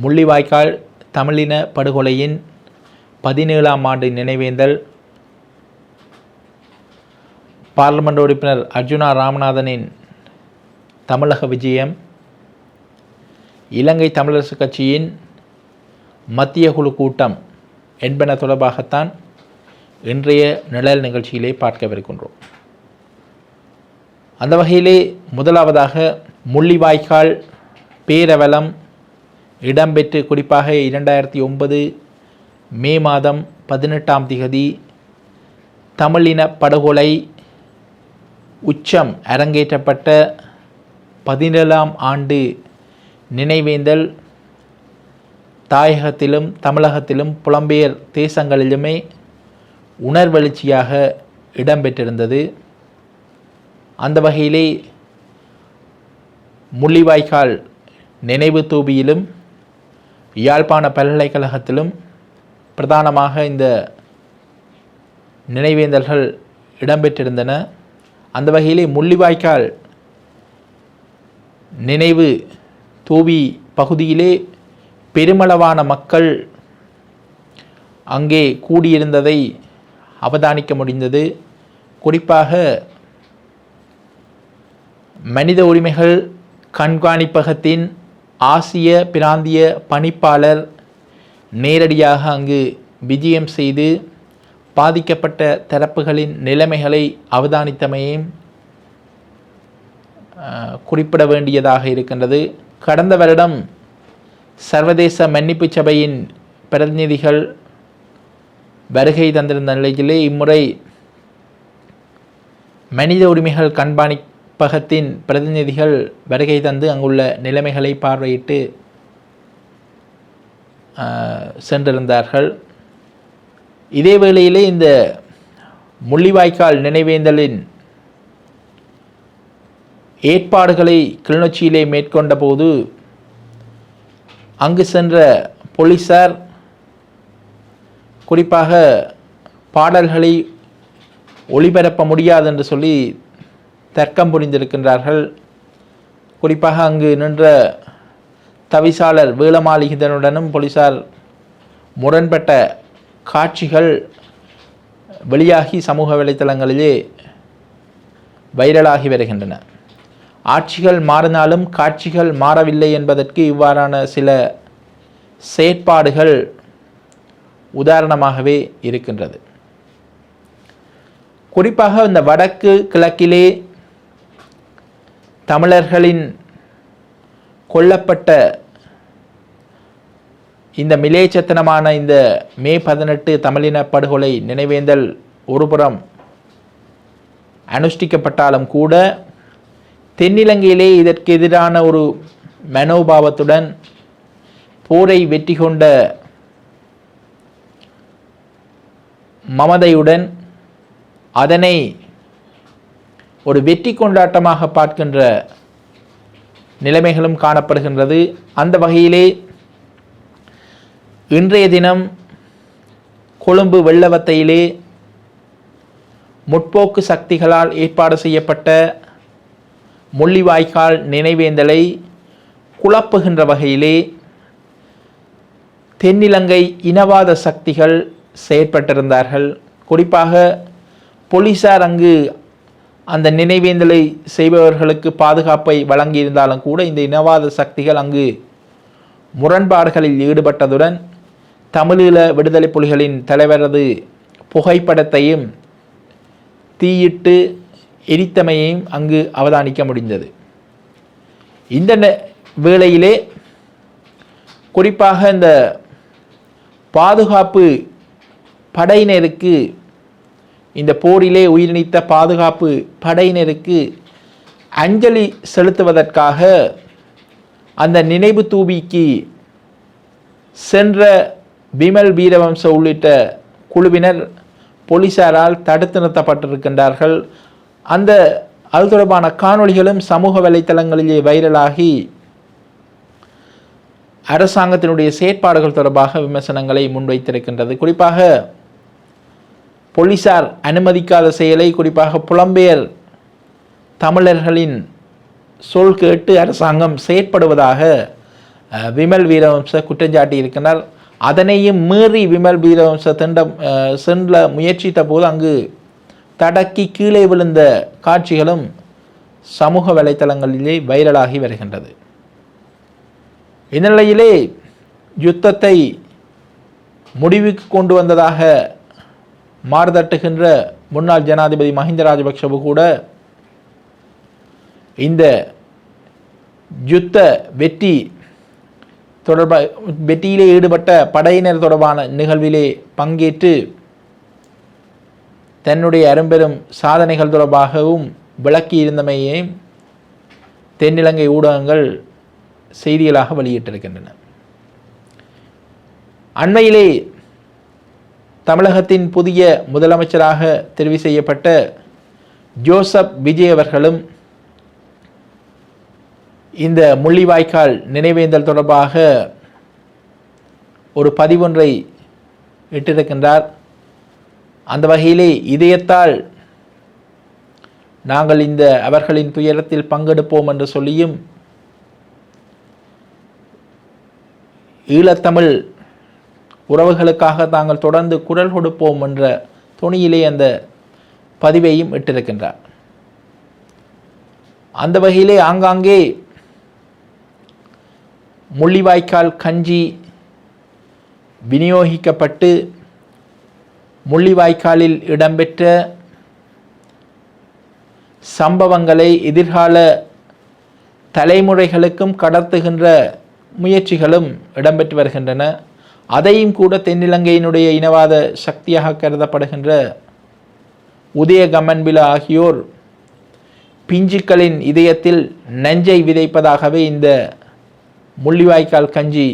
முள்ளிவாய்க்கால் தமிழின படுகொலையின் 17ஆம் ஆண்டு நினைவேந்தல் பார்லிமெண்ட் உறுப்பினர் அர்ஜுனா ராமநாதனின் தமிழக விஜயம் இலங்கை தமிழரசு கட்சியின் மத்திய குழு கூட்டம் என்பன தொடர்பாகத்தான் இன்றைய நிழல் நிகழ்ச்சியிலே பார்க்கவிருக்கின்றோம். அந்த வகையிலே முதலாவதாக முள்ளிவாய்க்கால் பேரவலம் இடம்பெற்று குறிப்பாக 2009 மே மாதம் 18ஆம் திகதி தமிழின படுகொலை உச்சம் அரங்கேற்றப்பட்ட 17ஆம் ஆண்டு நினைவேந்தல் தாயகத்திலும் தமிழகத்திலும் புலம்பெயர் தேசங்களிலுமே உணர்வெழுச்சியாக இடம்பெற்றிருந்தது. அந்த வகையிலே முள்ளிவாய்க்கால் நினைவு தூபியிலும் யாழ்ப்பாண பல்கலைக்கழகத்திலும் பிரதானமாக இந்த நினைவேந்தல்கள் இடம்பெற்றிருந்தன. அந்த வகையிலே முள்ளிவாய்க்கால் நினைவு தூபி பகுதியிலே பெருமளவான மக்கள் அங்கே கூடியிருந்ததை அவதானிக்க முடிந்தது. குறிப்பாக மனித உரிமைகள் கண்காணிப்பகத்தின் ஆசிய பிராந்திய பணிப்பாளர் நேரடியாக அங்கு விஜயம் செய்து பாதிக்கப்பட்ட தரப்புகளின் நிலைமைகளை அவதானித்தமையும் குறிப்பிட வேண்டியதாக இருக்கின்றது. கடந்த வருடம் சர்வதேச மன்னிப்பு சபையின் பிரதிநிதிகள் வருகை தந்திருந்த நிலையிலே இம்முறை மனித உரிமைகள் கண்காணிப்பகத்தின் பிரதிநிதிகள் வருகை தந்து அங்குள்ள நிலைமைகளை பார்வையிட்டு சென்றிருந்தார்கள். இதே வேளையிலே இந்த முள்ளிவாய்க்கால் நினைவேந்தலின் ஏற்பாடுகளை கிளிநொச்சியிலே மேற்கொண்ட போது அங்கு சென்ற போலீசார் குறிப்பாக பாடல்களை ஒளிபரப்ப முடியாது என்று சொல்லி தர்க்கம் புரிந்திருக்கின்றார்கள். குறிப்பாக அங்கு நின்ற தவிசாளர் வேளமாளிகனுடனும் போலீசார் முரண்பட்ட காட்சிகள் வெளியாகி சமூக வலைத்தளங்களிலே வைரலாகி வருகின்றன. ஆட்சிகள் மாறினாலும் காட்சிகள் மாறவில்லை என்பதற்கு இவ்வாறான சில செயற்பாடுகள் உதாரணமாகவே இருக்கின்றது. குறிப்பாக இந்த வடக்கு கிழக்கிலே தமிழர்களின் கொல்லப்பட்ட இந்த மிலேச்சத்தனமான இந்த மே 18 தமிழின படுகொலை நினைவேந்தல் ஒருபுறம் அனுஷ்டிக்கப்பட்டாலும் கூட தென்னிலங்கையிலே இதற்கு எதிரான ஒரு மனோபாவத்துடன் போரை வெற்றி கொண்ட மமதையுடன் அதனை ஒரு வெற்றி கொண்டாட்டமாக பார்க்கின்ற நிலைமைகளும் காணப்படுகின்றது. அந்த வகையிலே இன்றைய தினம் கொழும்பு வெள்ளவத்தையிலே முற்போக்கு சக்திகளால் ஏற்பாடு செய்யப்பட்ட முள்ளிவாய்க்கால் நினைவேந்தலை குழப்புகின்ற வகையிலே தென்னிலங்கை இனவாத சக்திகள் செயற்பட்டிருந்தார்கள். குறிப்பாக போலீசார் அங்கு அந்த நினைவேந்தலை செய்பவர்களுக்கு பாதுகாப்பை வழங்கியிருந்தாலும் கூட இந்த இனவாத சக்திகள் அங்கு முரண்பாடுகளில் ஈடுபட்டதுடன் தமிழீழ விடுதலை புலிகளின் தலைவரது புகைப்படத்தையும் தீயிட்டு எரித்தமையையும் அங்கு அவதானிக்க முடிந்தது. இந்த வேளையிலே குறிப்பாக இந்த பாதுகாப்பு படையினருக்கு இந்த போரிலே உயிர் நீத்த பாதுகாப்பு படையினருக்கு அஞ்சலி செலுத்துவதற்காக அந்த நினைவு தூபிக்கு சென்ற விமல் வீரவம்ச உள்ளிட்ட குழுவினர் போலீசாரால் தடுத்து நிறுத்தப்பட்டிருக்கின்றார்கள். அது தொடர்பான காணொளிகளும் சமூக வலைத்தளங்களிலே வைரலாகி அரசாங்கத்தினுடைய செயற்பாடுகள் தொடர்பாக விமர்சனங்களை முன்வைத்திருக்கின்றது. குறிப்பாக போலீசார் அனுமதிக்காத செயலை குறிப்பாக புலம்பெயர் தமிழர்களின் சொல் கேட்டு அரசாங்கம் செயற்படுவதாக விமல் வீரவம்ச குற்றஞ்சாட்டி இருக்கின்றார். அதனையும் மீறி விமல் வீரவம்ச சென்ற முயற்சித்த போது அங்கு தடக்கி கீழே விழுந்த காட்சிகளும் சமூக வலைத்தளங்களிலே வைரலாகி வருகின்றது. இந்நிலையிலே யுத்தத்தை முடிவுக்கு கொண்டு வந்ததாக மாறுதட்டுகின்ற முன்னாள் ஜனாதிபதி மஹிந்த ராஜபக்ஷவு கூட இந்த யுத்த வெற்றியிலே ஈடுபட்ட படையினர் தொடர்பான நிகழ்விலே பங்கேற்று தன்னுடைய அரும்பெரும் சாதனைகள் தொடர்பாகவும் விளக்கியிருந்தமையை தென்னிலங்கை ஊடகங்கள் செய்திகளாக வெளியிட்டிருக்கின்றன. அண்மையிலே தமிழகத்தின் புதிய முதலமைச்சராக தெரிவு செய்யப்பட்ட ஜோசப் விஜய் அவர்களும் இந்த முள்ளிவாய்க்கால் நினைவேந்தல் தொடர்பாக ஒரு பதிவொன்றை இட்டிருக்கின்றார். அந்த வகையிலே இதயத்தால் நாங்கள் இந்த அவர்களின் துயரத்தில் பங்கெடுப்போம் என்று சொல்லியும் ஈழத்தமிழ் உறவுகளுக்காக தாங்கள் தொடர்ந்து குரல் கொடுப்போம் என்ற துணியிலே அந்த பதிவையும் இட்டிருக்கின்றார். அந்த வகையிலே ஆங்காங்கே முள்ளிவாய்க்கால் கஞ்சி விநியோகிக்கப்பட்டு முள்ளிவாய்க்காலில் இடம்பெற்ற சம்பவங்களை எதிர்கால தலைமுறைகளுக்கும் கடத்துகின்ற முயற்சிகளும் இடம்பெற்று வருகின்றன. அதையும் கூட தென்னிலங்கையினுடைய இனவாத சக்தியாக கருதப்படுகின்ற உதய கமன்பில ஆகியோர் பிஞ்சுக்களின் இதயத்தில் நஞ்சை விதைப்பதாகவே இந்த முள்ளிவாய்க்கால் கஞ்சி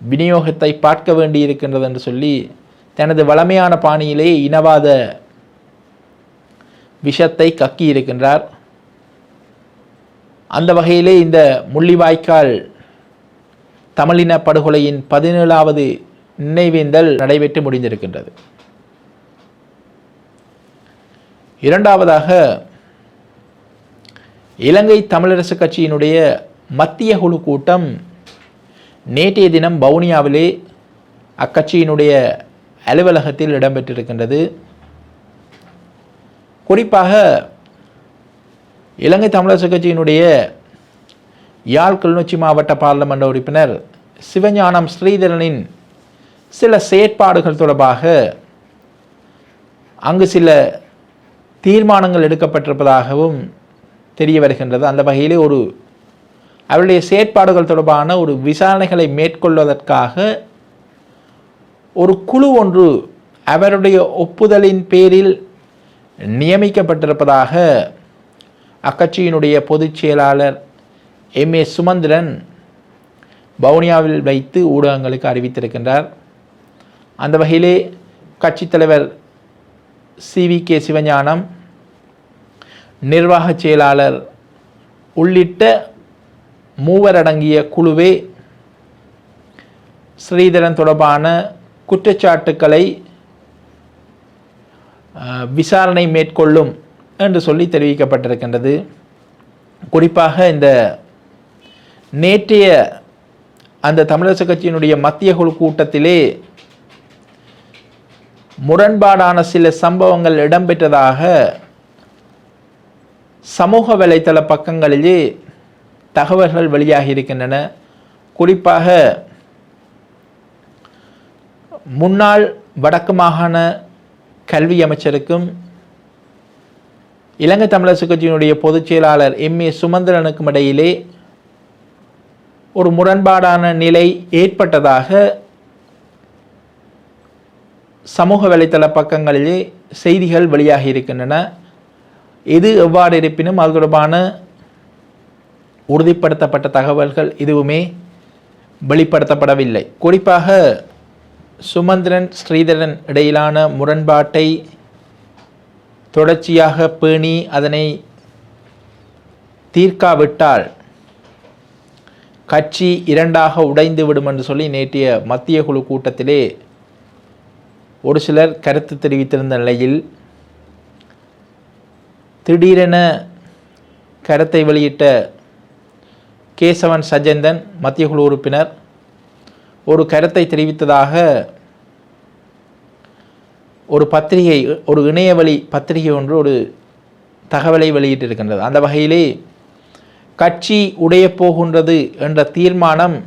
விநியோகத்தை பார்க்க வேண்டியிருக்கின்றது என்று சொல்லி தனது வளமையான பாணியிலே இனவாத விஷத்தை கக்கி இருக்கின்றார். அந்த வகையிலே இந்த முள்ளிவாய்க்கால் தமிழின படுகொலையின் 17வது நினைவேந்தல் நடைபெற்று முடிந்திருக்கின்றது. இரண்டாவதாக இலங்கை தமிழரசு கட்சியினுடைய மத்திய குழு கூட்டம் நேற்றைய தினம் வவுனியாவிலே அக்கட்சியினுடைய அலுவலகத்தில் இடம்பெற்றிருக்கின்றது. குறிப்பாக இலங்கை தமிழரசு கட்சியினுடைய யாழ் கிளிநொச்சி மாவட்ட பாராளுமன்ற உறுப்பினர் சிவஞானம் ஸ்ரீதரனின் சில செயற்பாடுகள் தொடர்பாக அங்கு சில தீர்மானங்கள் எடுக்கப்பட்டிருப்பதாகவும் தெரிய வருகின்றது. அந்த வகையிலே அவருடைய செயற்பாடுகள் தொடர்பான ஒரு விசாரணைகளை மேற்கொள்வதற்காக ஒரு குழு ஒன்று அவருடைய ஒப்புதலின் பேரில் நியமிக்கப்பட்டிருப்பதாக அக்கட்சியினுடைய பொதுச் செயலாளர் MA சுமந்திரன் வவுனியாவில் வைத்து ஊடகங்களுக்கு அறிவித்திருக்கின்றார். அந்த வகையிலே கட்சித் தலைவர் CVK சிவஞானம், நிர்வாக செயலாளர் உள்ளிட்ட 3 அடங்கிய குழுவே ஸ்ரீதரன் தொடர்பான குற்றச்சாட்டுக்களை விசாரணை மேற்கொள்ளும் என்று சொல்லி தெரிவிக்கப்பட்டிருக்கின்றது. குறிப்பாக இந்த நேற்றைய அந்த தமிழரசு கட்சியினுடைய மத்திய குழு கூட்டத்திலே முரண்பாடான சில சம்பவங்கள் இடம்பெற்றதாக சமூக வலைத்தள பக்கங்களிலே தகவல்கள் வெளியாகி இருக்கின்றன. குறிப்பாக முன்னாள் வடக்கு மாகாண கல்வி அமைச்சருக்கும் இலங்கை தமிழரசு கட்சியினுடைய பொதுச் செயலாளர் MA சுமந்திரனுக்கும் இடையிலே ஒரு முரண்பாடான நிலை ஏற்பட்டதாக சமூக வலைத்தள பக்கங்களிலே செய்திகள் வெளியாகி இருக்கின்றன. இது எவ்வாறு இருப்பினும் அது தொடர்பான உறுதிப்படுத்தப்பட்ட தகவல்கள் எதுவுமே வெளிப்படுத்தப்படவில்லை. குறிப்பாக சுமந்திரன் ஸ்ரீதரன் இடையிலான முரண்பாட்டை தொடர்ச்சியாக பேணி அதனை தீர்க்காவிட்டால் கட்சி இரண்டாக உடைந்து விடும் என்று சொல்லி நேற்றைய மத்திய குழு கூட்டத்திலே ஒரு சிலர் கருத்து தெரிவித்திருந்த நிலையில் திடீரென கருத்தை வெளியிட்ட கேசவன் சஜேந்தன் மத்திய குழு உறுப்பினர் ஒரு கருத்தை தெரிவித்ததாக ஒரு பத்திரிகை, ஒரு இணையவழி பத்திரிகை ஒன்று ஒரு தகவலை வெளியிட்டிருக்கின்றது. அந்த வகையிலே கட்சி உடைய போகின்றது என்ற தீர்மானம்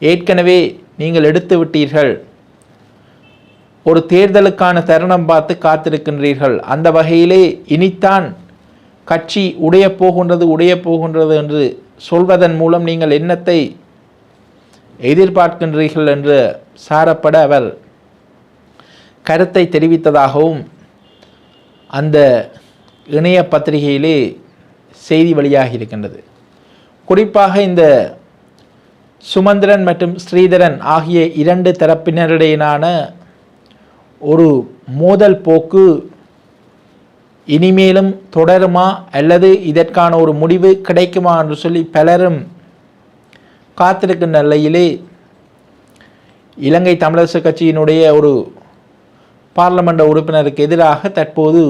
ஏற்கனவே நீங்கள் எடுத்து விட்டீர்கள், ஒரு தேர்தலுக்கான தருணம் பார்த்து காத்திருக்கின்றீர்கள். அந்த வகையிலே இனித்தான் கட்சி உடைய போகின்றது என்று சொல்வதன் மூலம் நீங்கள் என்னத்தை எதிர்பார்க்கின்றீர்கள் என்று சாரப்பட அவர் கருத்தை தெரிவித்ததாகவும் அந்த இணைய பத்திரிகையிலே செய்தி வெளியாகி இருக்கின்றது. குறிப்பாக இந்த சுமந்திரன் மற்றும் ஸ்ரீதரன் ஆகிய இரண்டு தரப்பினரிடையிலான ஒரு மோதல் போக்கு இனிமேலும் தொடருமா அல்லது இதற்கான ஒரு முடிவு கிடைக்குமா என்று சொல்லி பலரும் காத்திருக்கின்ற நிலையிலே இலங்கை தமிழரசு கட்சியினுடைய ஒரு பார்லமெண்ட் உறுப்பினருக்கு எதிராக தற்போது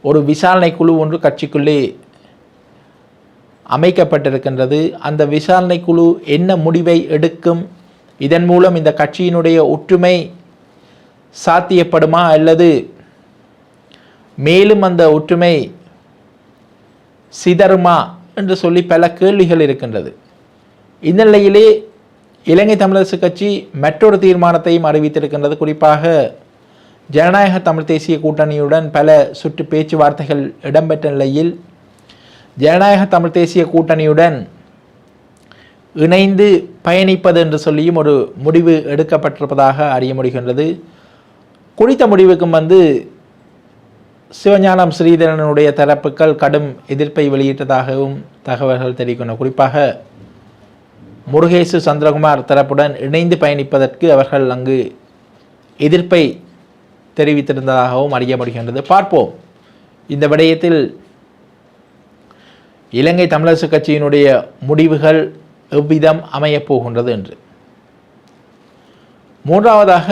ஒரு விசாரணை குழு ஒன்று கட்சிக்குள்ளே அமைக்கப்பட்டிருக்கின்றது. அந்த விசாரணை குழு என்ன முடிவை எடுக்கும், இதன் மூலம் இந்த கட்சியினுடைய ஒற்றுமை சாத்தியப்படுமா அல்லது மேலும் அந்த ஒற்றுமை சிதறுமா என்று சொல்லி பல கேள்விகள் இருக்கின்றது. இந்த நிலையிலே இலங்கை தமிழரசு கட்சி மற்றொரு தீர்மானத்தையும் அறிவித்திருக்கின்றது. குறிப்பாக ஜனநாயக தமிழ் தேசிய கூட்டணியுடன் பல சுற்று பேச்சுவார்த்தைகள் இடம்பெற்ற நிலையில் ஜனநாயக தமிழ் தேசிய கூட்டணியுடன் இணைந்து பயணிப்பது என்று சொல்லியும் ஒரு முடிவு எடுக்கப்பட்டிருப்பதாக அறிய முடிகின்றது. குறித்த முடிவுக்கும் சிவஞானம் ஸ்ரீதரனுடைய தரப்புகள் கடும் எதிர்ப்பை வெளியிட்டதாகவும் தகவல்கள் தெரிவிக்கின்றன. குறிப்பாக முருகேசு சந்திரகுமார் தரப்புடன் இணைந்து பயணிப்பதற்கு அவர்கள் அங்கு எதிர்ப்பை தெரிவித்திருந்ததாகவும் அறிய முடிகின்றது. பார்ப்போம் இந்த விடயத்தில் இலங்கை தமிழரசு கட்சியினுடைய முடிவுகள் எவ்விதம் அமையப் போகின்றது என்று. மூன்றாவதாக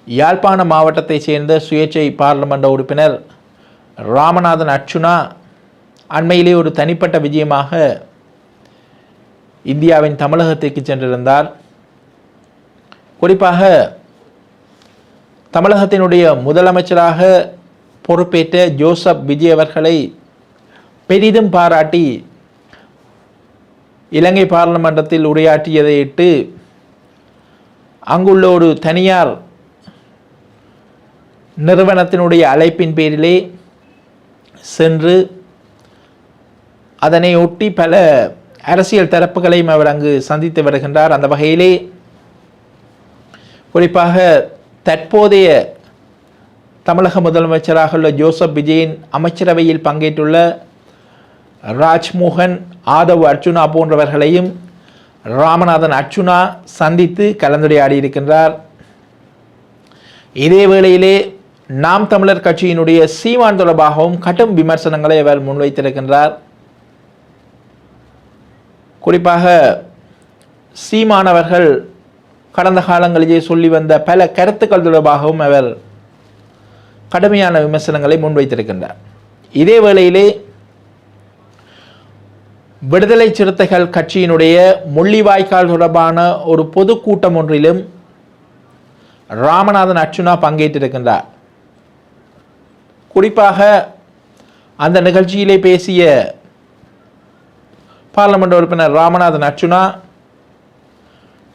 யாழ்ப்பாண மாவட்டத்தைச் சேர்ந்த சுயேட்சை பார்லமெண்ட் உறுப்பினர் ராமநாதன் அர்ச்சுனா அண்மையிலே ஒரு தனிப்பட்ட விஜயமாக இந்தியாவின் தமிழகத்திற்கு சென்றிருந்தார். குறிப்பாக தமிழகத்தினுடைய முதலமைச்சராக பொறுப்பேற்ற ஜோசப் விஜய் அவர்களை பெரிதும் பாராட்டி இலங்கை பார்லமெண்டத்தில் உரையாற்றியதையிட்டு அங்குள்ள ஒரு தனியார் நிறுவனத்தினுடைய அழைப்பின் பேரிலே சென்று அதனை ஒட்டி பல அரசியல் தரப்புகளையும் அவர் அங்கு சந்தித்து வருகின்றார். அந்த வகையிலே குறிப்பாக தற்போதைய தமிழக முதலமைச்சராக உள்ள ஜோசப் விஜயின் அமைச்சரவையில் பங்கேற்றுள்ள ராஜ்மோகன், ஆதவ் அர்ச்சுனா போன்றவர்களையும் ராமநாதன் அர்ச்சுனா சந்தித்து கலந்துரையாடி இருக்கின்றார். இதே வேளையிலே நாம் தமிழர் கட்சியினுடைய சீமான் தொடர்பாகவும் கடும் விமர்சனங்களை அவர் முன்வைத்திருக்கின்றார். குறிப்பாக சீமானவர்கள் கடந்த காலங்களிலே சொல்லி வந்த பல கருத்துக்கள் தொடர்பாகவும் அவர் கடுமையான விமர்சனங்களை முன்வைத்திருக்கின்றார். இதே வேளையிலே விடுதலை சிறுத்தைகள் கட்சியினுடைய முள்ளிவாய்க்கால் தொடர்பான ஒரு பொதுக்கூட்டம் ஒன்றிலும் ராமநாதன் அர்ச்சுனா பங்கேற்றிருக்கின்றார். குறிப்பாக அந்த நிகழ்ச்சியிலே பேசிய பார்லமெண்ட் உறுப்பினர் ராமநாதன் அர்ச்சுனா,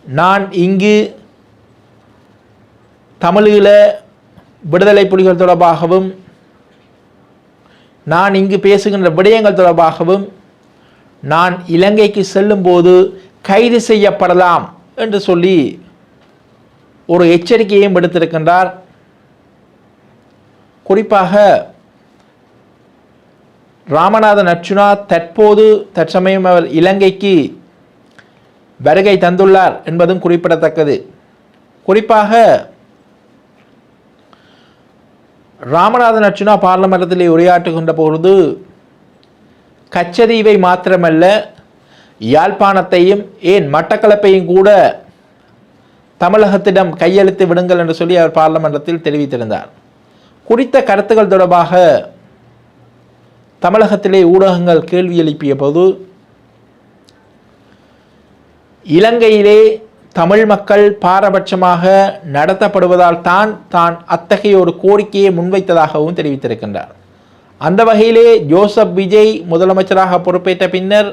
நான் இங்கு தமிழீழ விடுதலை புலிகள் தொடர்பாகவும் நான் இங்கு பேசுகின்ற விடயங்கள் தொடர்பாகவும் நான் இலங்கைக்கு செல்லும்போது கைது செய்யப்படலாம் என்று சொல்லி ஒரு எச்சரிக்கையையும் விடுத்திருக்கின்றார். குறிப்பாக ராமநாதன் அர்ச்சுனா தற்சமயம் அவர் இலங்கைக்கு வருகை தந்துள்ளார் என்பதும் குறிப்பிடத்தக்கது. குறிப்பாக ராமநாதன் அர்ச்சுனா பார்லமெண்டத்திலே உரையாற்றுகின்ற பொழுது கச்சதீவை மாத்திரமல்ல யாழ்ப்பாணத்தையும் ஏன் மட்டக்களப்பையும் கூட தமிழகத்திடம் கையெழுத்து விடுங்கள் என்று சொல்லி அவர் பார்லமெண்டத்தில் தெரிவித்திருந்தார். குறித்த கருத்துக்கள் தொடர்பாக தமிழகத்திலே ஊடகங்கள் கேள்வி எழுப்பிய போது இலங்கையிலே தமிழ் மக்கள் பாரபட்சமாக நடத்தப்படுவதால் தான் அத்தகைய ஒரு கோரிக்கையை முன்வைத்ததாகவும் தெரிவித்திருக்கின்றார். அந்த வகையிலே ஜோசப் விஜய் முதலமைச்சராக பொறுப்பேற்ற பின்னர்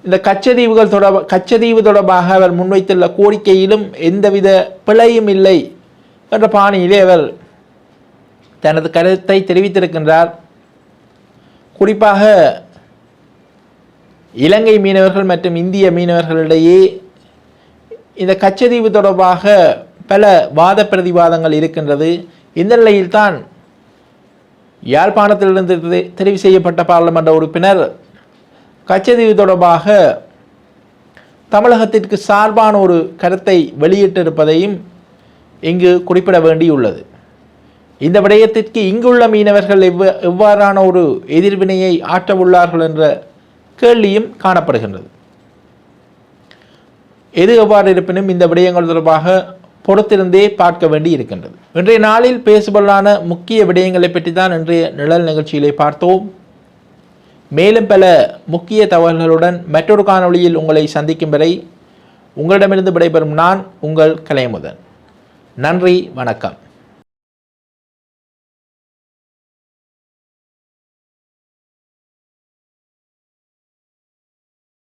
இந்த கச்சதீவு தொடர்பாக அவர் முன்வைத்துள்ள கோரிக்கையிலும் எந்தவித பிழையும் இல்லை என்ற பாணியிலே அவர் தனது கருத்தை தெரிவித்திருக்கின்றார். குறிப்பாக இலங்கை மீனவர்கள் மற்றும் இந்திய மீனவர்களிடையே இந்த கச்சதீவு தொடர்பாக பல வாத பிரதிவாதங்கள் இருக்கின்றது. இந்த நிலையில்தான் யாழ்ப்பாணத்திலிருந்து தெரிவு செய்யப்பட்ட பாராளுமன்ற உறுப்பினர் கச்சதீவு தொடர்பாக தமிழகத்திற்கு சார்பான ஒரு கருத்தை வெளியிட்டிருப்பதையும் இங்கு குறிப்பிட வேண்டியுள்ளது. இந்த விடயத்திற்கு இங்குள்ள மீனவர்கள் எவ்வாறான ஒரு எதிர்வினையை ஆற்ற உள்ளார்கள் என்ற கேள்வியும் காணப்படுகின்றது. எது எவ்வாறு இருப்பினும் இந்த விடயங்கள் தொடர்பாக பொறுத்திருந்தே பார்க்க வேண்டி இருக்கின்றது. இன்றைய நாளில் பேசுபொருளான முக்கிய விடயங்களை பற்றி தான் இன்றைய நிழல் நிகழ்ச்சியிலே பார்த்தோம். மேலும் பல முக்கிய தகவல்களுடன் மற்றொரு காணொளியில் உங்களை சந்திக்கும் வரை உங்களிடமிருந்து விடைபெறும் நான் உங்கள் கலைமுதன். நன்றி, வணக்கம்.